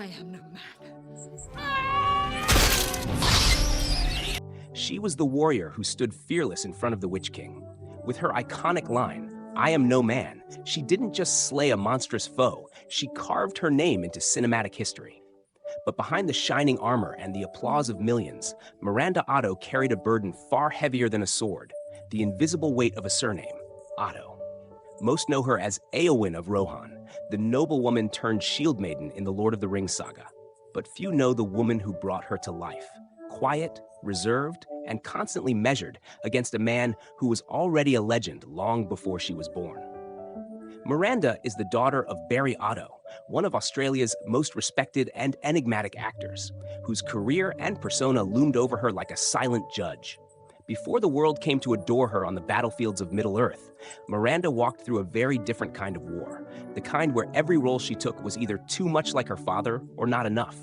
I am no man. She was the warrior who stood fearless in front of the Witch King. With her iconic line, "I am no man," she didn't just slay a monstrous foe, she carved her name into cinematic history. But behind the shining armor and the applause of millions, Miranda Otto carried a burden far heavier than a sword, the invisible weight of a surname, Otto. Most know her as Éowyn of Rohan, the noblewoman turned shield maiden in the Lord of the Rings saga. But few know the woman who brought her to life, quiet, reserved, and constantly measured against a man who was already a legend long before she was born. Miranda is the daughter of Barry Otto, one of Australia's most respected and enigmatic actors, whose career and persona loomed over her like a silent judge. Before the world came to adore her on the battlefields of Middle-earth, Miranda walked through a very different kind of war, the kind where every role she took was either too much like her father or not enough,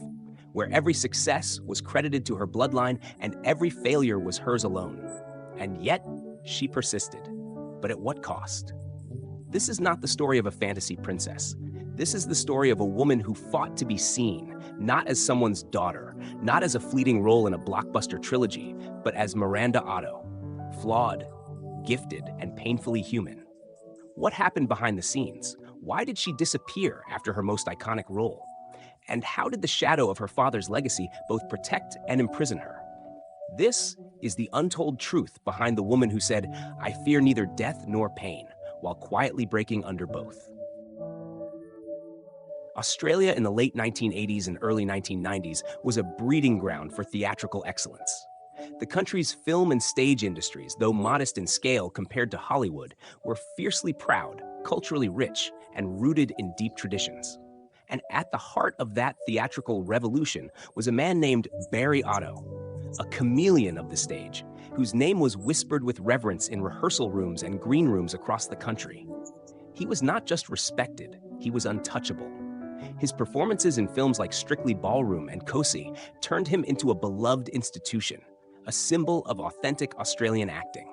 where every success was credited to her bloodline and every failure was hers alone. And yet, she persisted. But at what cost? This is not the story of a fantasy princess. This is the story of a woman who fought to be seen, not as someone's daughter, not as a fleeting role in a blockbuster trilogy, but as Miranda Otto, flawed, gifted, and painfully human. What happened behind the scenes? Why did she disappear after her most iconic role? And how did the shadow of her father's legacy both protect and imprison her? This is the untold truth behind the woman who said, "I fear neither death nor pain," while quietly breaking under both. Australia in the late 1980s and early 1990s was a breeding ground for theatrical excellence. The country's film and stage industries, though modest in scale compared to Hollywood, were fiercely proud, culturally rich, and rooted in deep traditions. And at the heart of that theatrical revolution was a man named Barry Otto, a chameleon of the stage, whose name was whispered with reverence in rehearsal rooms and green rooms across the country. He was not just respected, he was untouchable. His performances in films like Strictly Ballroom and Cosi turned him into a beloved institution, a symbol of authentic Australian acting.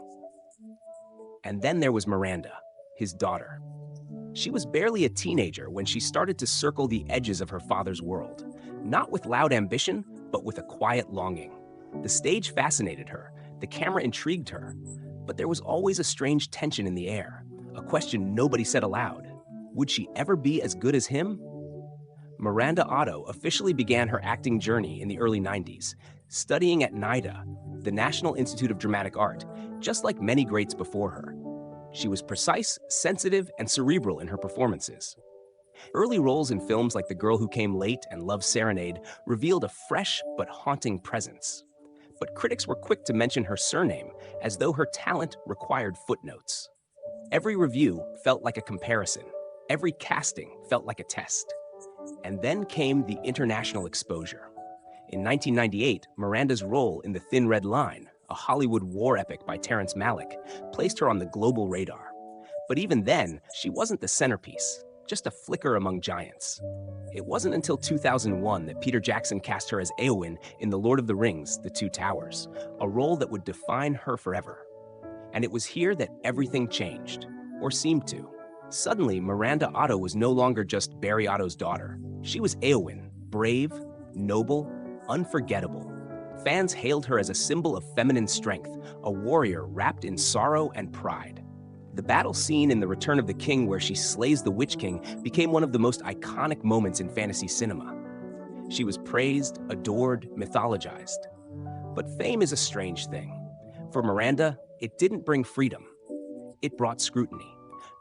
And then there was Miranda, his daughter. She was barely a teenager when she started to circle the edges of her father's world, not with loud ambition, but with a quiet longing. The stage fascinated her, the camera intrigued her, but there was always a strange tension in the air, a question nobody said aloud. Would she ever be as good as him? Miranda Otto officially began her acting journey in the early 90s, studying at NIDA, the National Institute of Dramatic Art, just like many greats before her. She was precise, sensitive, and cerebral in her performances. Early roles in films like The Girl Who Came Late and Love's Serenade revealed a fresh but haunting presence. But critics were quick to mention her surname, as though her talent required footnotes. Every review felt like a comparison. Every casting felt like a test. And then came the international exposure. In 1998, Miranda's role in The Thin Red Line, a Hollywood war epic by Terrence Malick, placed her on the global radar. But even then, she wasn't the centerpiece, just a flicker among giants. It wasn't until 2001 that Peter Jackson cast her as Éowyn in The Lord of the Rings, The Two Towers, a role that would define her forever. And it was here that everything changed, or seemed to. Suddenly, Miranda Otto was no longer just Barry Otto's daughter. She was Éowyn, brave, noble, unforgettable. Fans hailed her as a symbol of feminine strength, a warrior wrapped in sorrow and pride. The battle scene in The Return of the King where she slays the Witch King became one of the most iconic moments in fantasy cinema. She was praised, adored, mythologized. But fame is a strange thing. For Miranda, it didn't bring freedom. It brought scrutiny.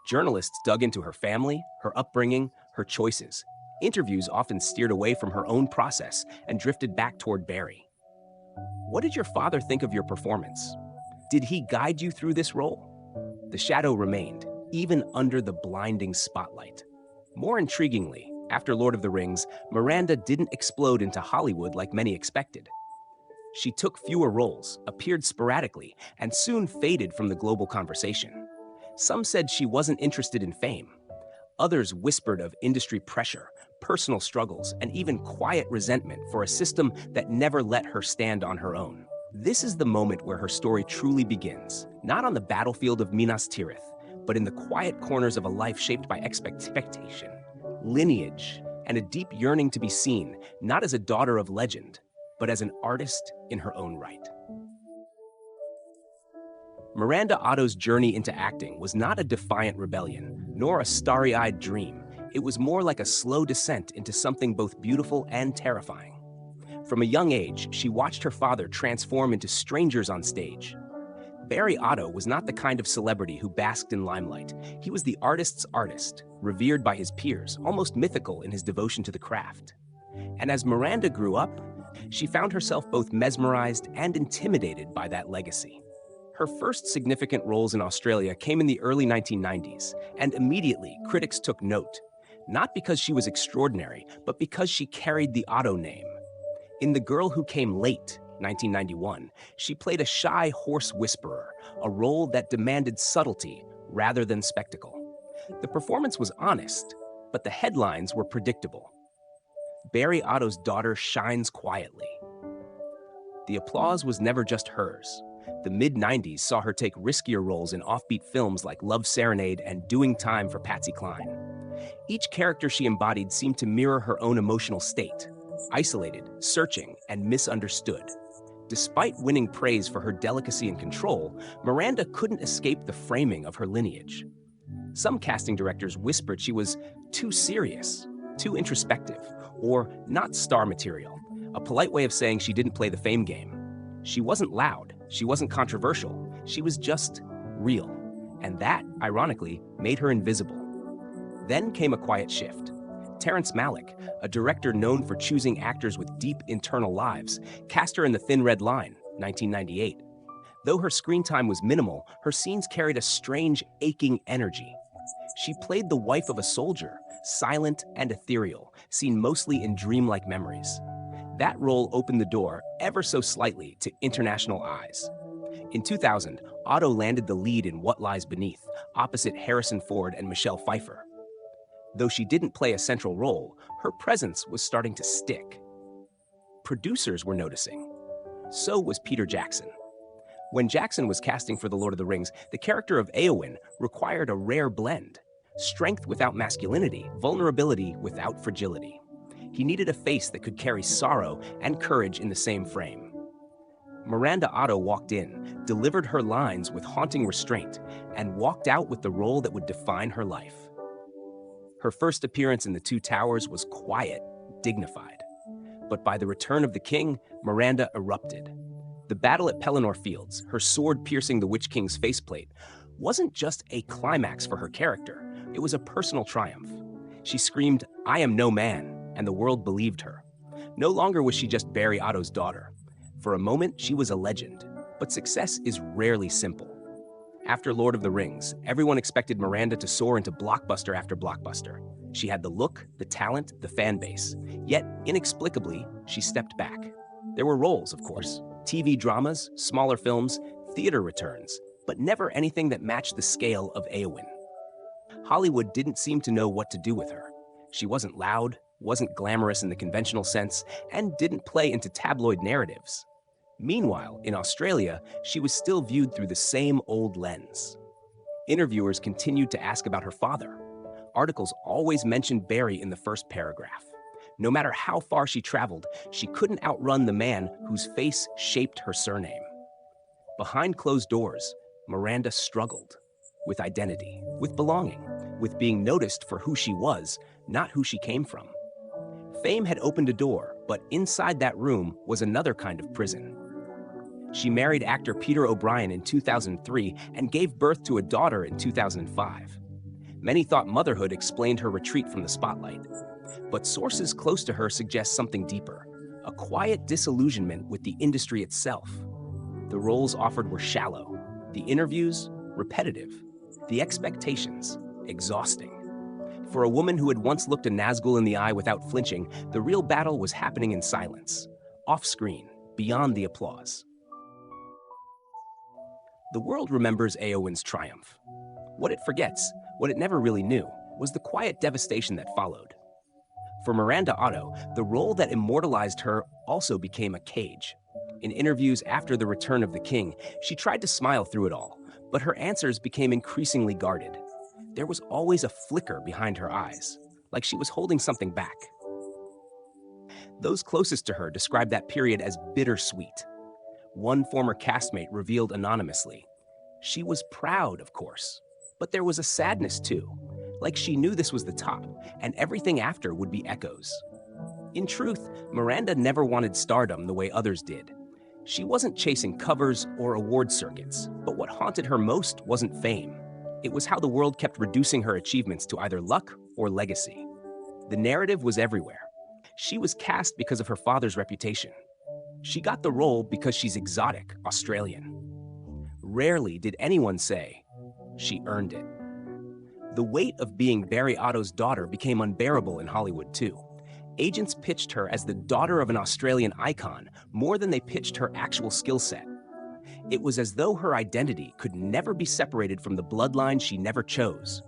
Journalists dug into her family, her upbringing, her choices. Interviews often steered away from her own process and drifted back toward Barry. What did your father think of your performance? Did he guide you through this role? The shadow remained, even under the blinding spotlight. More intriguingly, after Lord of the Rings, Miranda didn't explode into Hollywood like many expected. She took fewer roles, appeared sporadically, and soon faded from the global conversation. Some said she wasn't interested in fame. Others whispered of industry pressure, personal struggles, and even quiet resentment for a system that never let her stand on her own. This is the moment where her story truly begins, not on the battlefield of Minas Tirith, but in the quiet corners of a life shaped by expectation, lineage, and a deep yearning to be seen, not as a daughter of legend, but as an artist in her own right. Miranda Otto's journey into acting was not a defiant rebellion, nor a starry-eyed dream. It was more like a slow descent into something both beautiful and terrifying. From a young age, she watched her father transform into strangers on stage. Barry Otto was not the kind of celebrity who basked in limelight. He was the artist's artist, revered by his peers, almost mythical in his devotion to the craft. And as Miranda grew up, she found herself both mesmerized and intimidated by that legacy. Her first significant roles in Australia came in the early 1990s, and immediately critics took note, not because she was extraordinary, but because she carried the Otto name. In The Girl Who Came Late, 1991, she played a shy horse whisperer, a role that demanded subtlety rather than spectacle. The performance was honest, but the headlines were predictable. Barry Otto's daughter shines quietly. The applause was never just hers. The mid-90s saw her take riskier roles in offbeat films like Love Serenade and Doing Time for Patsy Cline. Each character she embodied seemed to mirror her own emotional state, isolated, searching, and misunderstood. Despite winning praise for her delicacy and control, Miranda couldn't escape the framing of her lineage. Some casting directors whispered she was too serious, too introspective, or not star material, a polite way of saying she didn't play the fame game. She wasn't loud, she wasn't controversial, she was just real. And that, ironically, made her invisible. Then came a quiet shift. Terrence Malick, a director known for choosing actors with deep internal lives, cast her in The Thin Red Line, 1998. Though her screen time was minimal, her scenes carried a strange, aching energy. She played the wife of a soldier, silent and ethereal, seen mostly in dreamlike memories. That role opened the door, ever so slightly, to international eyes. In 2000, Otto landed the lead in What Lies Beneath, opposite Harrison Ford and Michelle Pfeiffer. Though she didn't play a central role, her presence was starting to stick. Producers were noticing. So was Peter Jackson. When Jackson was casting for The Lord of the Rings, the character of Éowyn required a rare blend: strength without masculinity, vulnerability without fragility. He needed a face that could carry sorrow and courage in the same frame. Miranda Otto walked in, delivered her lines with haunting restraint, and walked out with the role that would define her life. Her first appearance in The Two Towers was quiet, dignified. But by The Return of the King, Miranda erupted. The battle at Pelennor Fields, her sword piercing the Witch King's faceplate, wasn't just a climax for her character, it was a personal triumph. She screamed, "I am no man," and the world believed her. No longer was she just Barry Otto's daughter. For a moment, she was a legend. But success is rarely simple. After Lord of the Rings, everyone expected Miranda to soar into blockbuster after blockbuster. She had the look, the talent, the fan base. Yet, inexplicably, she stepped back. There were roles, of course. TV dramas, smaller films, theater returns, but never anything that matched the scale of Éowyn. Hollywood didn't seem to know what to do with her. She wasn't loud, wasn't glamorous in the conventional sense, and didn't play into tabloid narratives. Meanwhile, in Australia, she was still viewed through the same old lens. Interviewers continued to ask about her father. Articles always mentioned Barry in the first paragraph. No matter how far she traveled, she couldn't outrun the man whose face shaped her surname. Behind closed doors, Miranda struggled with identity, with belonging, with being noticed for who she was, not who she came from. Fame had opened a door, but inside that room was another kind of prison. She married actor Peter O'Brien in 2003 and gave birth to a daughter in 2005. Many thought motherhood explained her retreat from the spotlight. But sources close to her suggest something deeper, a quiet disillusionment with the industry itself. The roles offered were shallow, the interviews repetitive, the expectations exhausting. For a woman who had once looked a Nazgul in the eye without flinching, the real battle was happening in silence, off-screen, beyond the applause. The world remembers Éowyn's triumph. What it forgets, what it never really knew, was the quiet devastation that followed. For Miranda Otto, the role that immortalized her also became a cage. In interviews after The Return of the King, she tried to smile through it all, but her answers became increasingly guarded. There was always a flicker behind her eyes, like she was holding something back. Those closest to her described that period as bittersweet. One former castmate revealed anonymously. She was proud, of course, but there was a sadness too, like she knew this was the top, and everything after would be echoes. In truth, Miranda never wanted stardom the way others did. She wasn't chasing covers or award circuits, but what haunted her most wasn't fame. It was how the world kept reducing her achievements to either luck or legacy. The narrative was everywhere. She was cast because of her father's reputation. She got the role because she's exotic, Australian. Rarely did anyone say, she earned it. The weight of being Barry Otto's daughter became unbearable in Hollywood too. Agents pitched her as the daughter of an Australian icon more than they pitched her actual skill set. It was as though her identity could never be separated from the bloodline she never chose.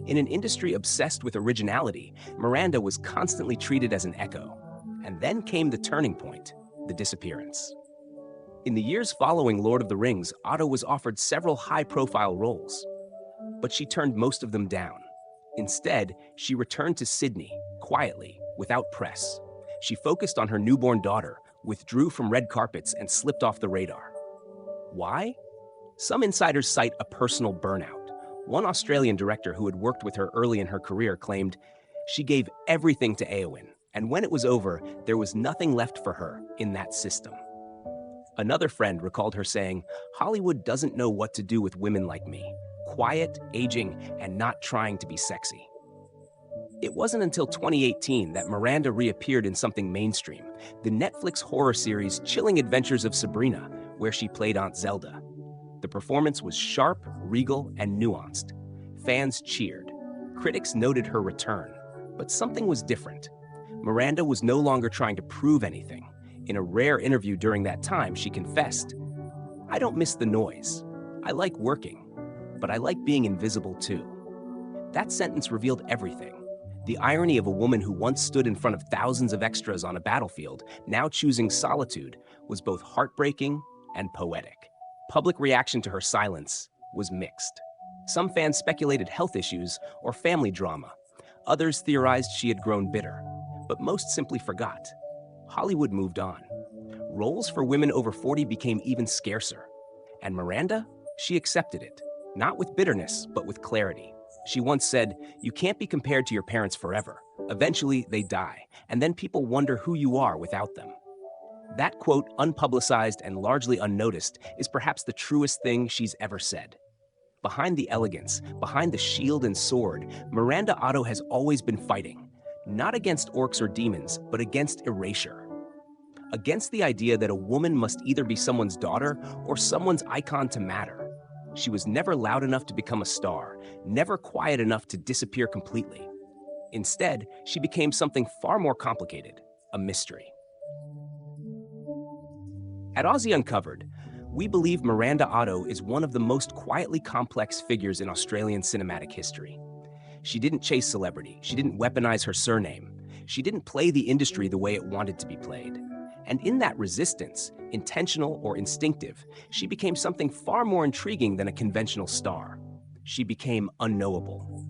In an industry obsessed with originality, Miranda was constantly treated as an echo. And then came the turning point, the disappearance. In the years following Lord of the Rings, Otto was offered several high-profile roles, but she turned most of them down. Instead, she returned to Sydney, quietly, without press. She focused on her newborn daughter, withdrew from red carpets, and slipped off the radar. Why? Some insiders cite a personal burnout. One Australian director who had worked with her early in her career claimed she gave everything to Éowyn, and when it was over, there was nothing left for her in that system. Another friend recalled her saying, "Hollywood doesn't know what to do with women like me, quiet, aging, and not trying to be sexy." It wasn't until 2018 that Miranda reappeared in something mainstream, the Netflix horror series Chilling Adventures of Sabrina, where she played Aunt Zelda. The performance was sharp, regal, and nuanced. Fans cheered. Critics noted her return, but something was different. Miranda was no longer trying to prove anything. In a rare interview during that time, she confessed, "I don't miss the noise. I like working, but I like being invisible too." That sentence revealed everything. The irony of a woman who once stood in front of thousands of extras on a battlefield, now choosing solitude, was both heartbreaking and poetic. Public reaction to her silence was mixed. Some fans speculated health issues or family drama. Others theorized she had grown bitter, but most simply forgot. Hollywood moved on. Roles for women over 40 became even scarcer. And Miranda? She accepted it, not with bitterness, but with clarity. She once said, "You can't be compared to your parents forever. Eventually, they die, and then people wonder who you are without them." That quote, unpublicized and largely unnoticed, is perhaps the truest thing she's ever said. Behind the elegance, behind the shield and sword, Miranda Otto has always been fighting, not against orcs or demons, but against erasure. Against the idea that a woman must either be someone's daughter or someone's icon to matter. She was never loud enough to become a star, never quiet enough to disappear completely. Instead, she became something far more complicated, a mystery. At Aussie Uncovered, we believe Miranda Otto is one of the most quietly complex figures in Australian cinematic history. She didn't chase celebrity, she didn't weaponize her surname, she didn't play the industry the way it wanted to be played. And in that resistance, intentional or instinctive, she became something far more intriguing than a conventional star. She became unknowable.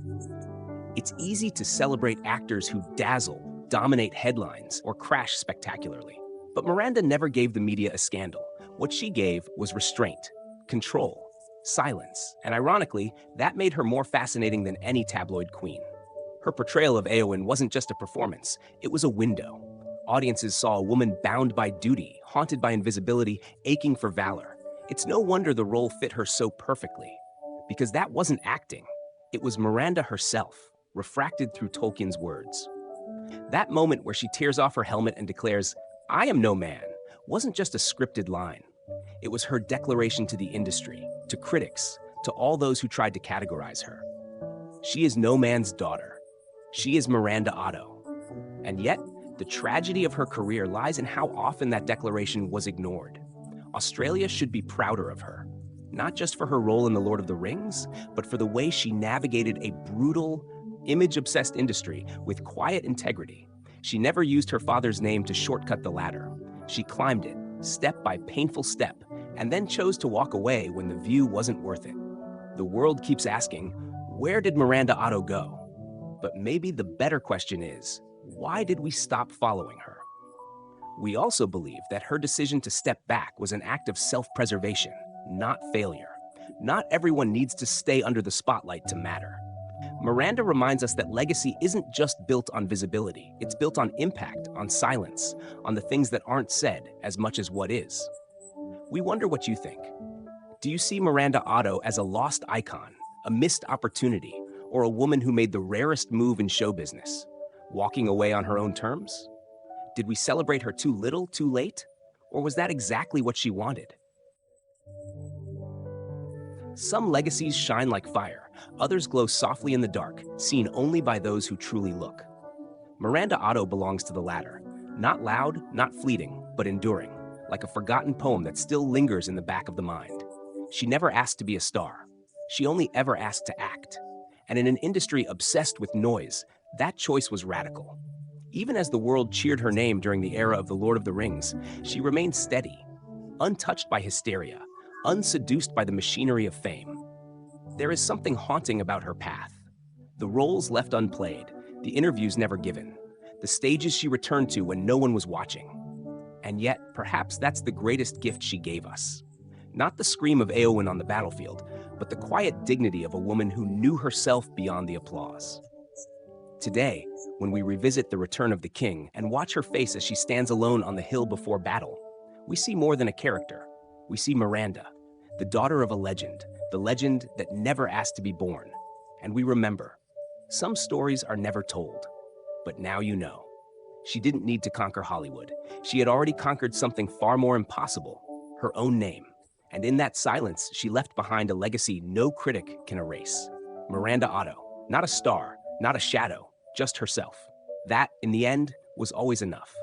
It's easy to celebrate actors who dazzle, dominate headlines, or crash spectacularly. But Miranda never gave the media a scandal. What she gave was restraint, control, silence, and ironically, that made her more fascinating than any tabloid queen. Her portrayal of Éowyn wasn't just a performance, it was a window. Audiences saw a woman bound by duty, haunted by invisibility, aching for valor. It's no wonder the role fit her so perfectly, because that wasn't acting. It was Miranda herself, refracted through Tolkien's words. That moment where she tears off her helmet and declares, "I am no man," wasn't just a scripted line. It was her declaration to the industry, to critics, to all those who tried to categorize her. She is no man's daughter. She is Miranda Otto. And yet, the tragedy of her career lies in how often that declaration was ignored. Australia should be prouder of her, not just for her role in The Lord of the Rings, but for the way she navigated a brutal, image-obsessed industry with quiet integrity. She never used her father's name to shortcut the ladder. She climbed it, step by painful step, and then chose to walk away when the view wasn't worth it. The world keeps asking, where did Miranda Otto go? But maybe the better question is, why did we stop following her? We also believe that her decision to step back was an act of self-preservation, not failure. Not everyone needs to stay under the spotlight to matter. Miranda reminds us that legacy isn't just built on visibility, it's built on impact, on silence, on the things that aren't said as much as what is. We wonder what you think. Do you see Miranda Otto as a lost icon, a missed opportunity, or a woman who made the rarest move in show business, walking away on her own terms? Did we celebrate her too little, too late? Or was that exactly what she wanted? Some legacies shine like fire, others glow softly in the dark, seen only by those who truly look. Miranda Otto belongs to the latter. Not loud, not fleeting, but enduring, like a forgotten poem that still lingers in the back of the mind. She never asked to be a star. She only ever asked to act. And in an industry obsessed with noise, that choice was radical. Even as the world cheered her name during the era of The Lord of the Rings, she remained steady, untouched by hysteria, unseduced by the machinery of fame. There is something haunting about her path. The roles left unplayed, the interviews never given, the stages she returned to when no one was watching. And yet, perhaps that's the greatest gift she gave us. Not the scream of Éowyn on the battlefield, but the quiet dignity of a woman who knew herself beyond the applause. Today, when we revisit the return of the king and watch her face as she stands alone on the hill before battle, we see more than a character. We see Miranda, the daughter of a legend, the legend that never asked to be born. And we remember, some stories are never told, but now you know. She didn't need to conquer Hollywood. She had already conquered something far more impossible, her own name. And in that silence, she left behind a legacy no critic can erase. Miranda Otto, not a star, not a shadow, just herself. That, in the end, was always enough.